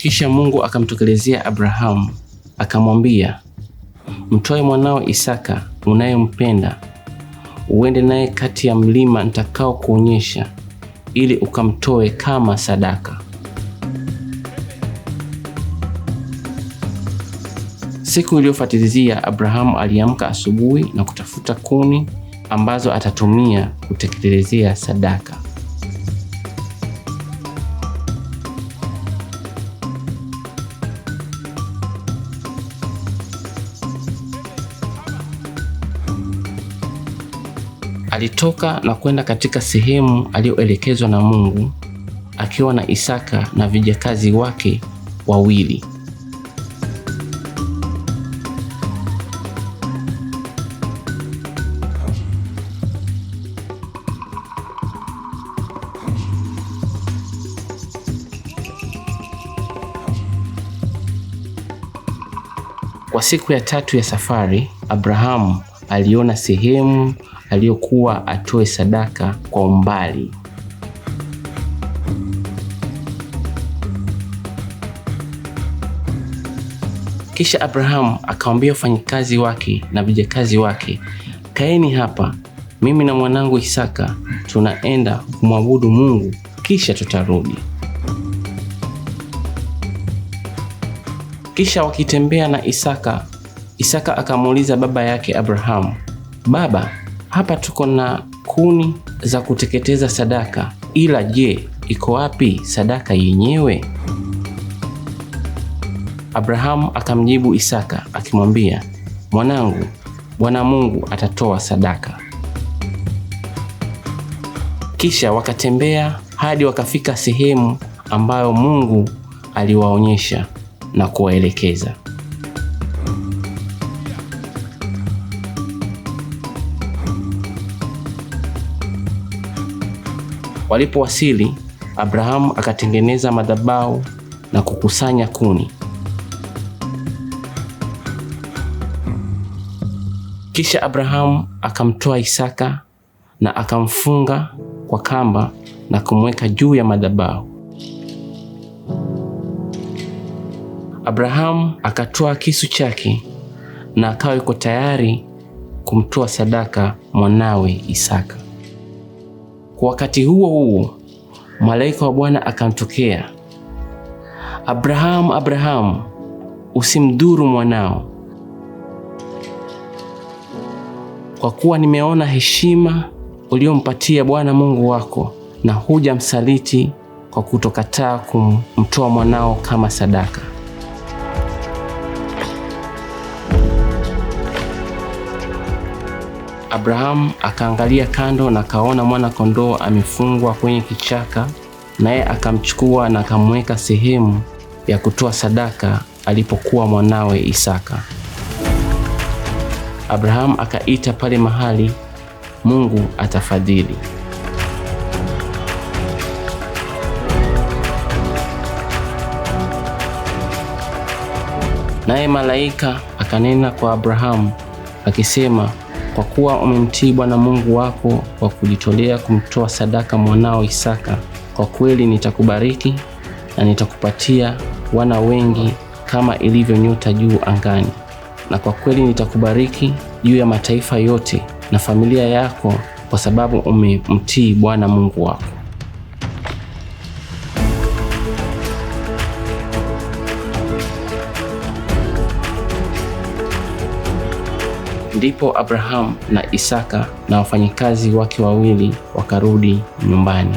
Kisha Mungu akamtokelezea Abrahamu akamwambia, mtoe mwanao Isaka unayempenda, uende naye kati ya mlima nitakao kuonyesha, ili ukamtoe kama sadaka. Siku iliyofuatilizia Abrahamu aliamka asubuhi na kutafuta kuni ambazo atatumia kutekelezea sadaka. Alitoka na kwenda katika sehemu aliyoelekezwa na Mungu akiwa na Isaka na vijakazi wake wawili. Kwa siku ya 3 ya safari, Abrahamu aliona sehemu aliyokuwa atoe sadaka kwa umbali. Kisha Abrahamu akawaambia wafanyikazi wake na vijakazi wake, kaeni hapa, mimi na mwanangu Isaka tunaenda kumwabudu Mungu, kisha tutarudi. Kisha wakitembea na Isaka akamuuliza baba yake Abrahamu, baba, hapa tuko na kuni za kuteketeza sadaka, ila je, iko wapi sadaka yenyewe? Abrahamu akamjibu Isaka akimwambia, mwanangu, Bwana Mungu atatoa sadaka. Kisha wakatembea hadi wakafika sehemu ambayo Mungu aliwaonyesha na kuwaelekeza. Walipowasili, Abrahamu akatengeneza madhabahu na kukusanya kuni. Kisha Abrahamu akamtoa Isaka na akamfunga kwa kamba na kumweka juu ya madhabahu. Abrahamu akatoa kisu chake na akawa yuko tayari kumtoa sadaka mwanawe Isaka. Kwa wakati huo huo, malaika wa Bwana akamtokea, Abrahamu, Abrahamu, usimdhuru mwanao, kwa kuwa nimeona heshima uliyompatia Bwana Mungu wako, na hujamsaliti kwa kutokataa kumtoa mwanao kama sadaka. Abrahamu akaangalia kando na kaona mwana kondoo amefungwa kwenye kichaka, naye akamchukua na akamweka sehemu ya kutoa sadaka alipokuwa mwanawe Isaka. Abrahamu akaita pale mahali, Mungu atafadhili. Naye malaika akanena kwa Abrahamu akisema, kwa kuwa umemtii Bwana Mungu wako kwa kujitolea kumtoa sadaka mwanao Isaka, kwa kweli nitakubariki na nitakupatia wana wengi kama ilivyo nyota juu angani, na kwa kweli nitakubariki juu ya mataifa yote na familia yako, kwa sababu umemtii Bwana Mungu wako. Ndipo Abrahamu na Isaka na wafanyikazi wake wawili wakarudi nyumbani.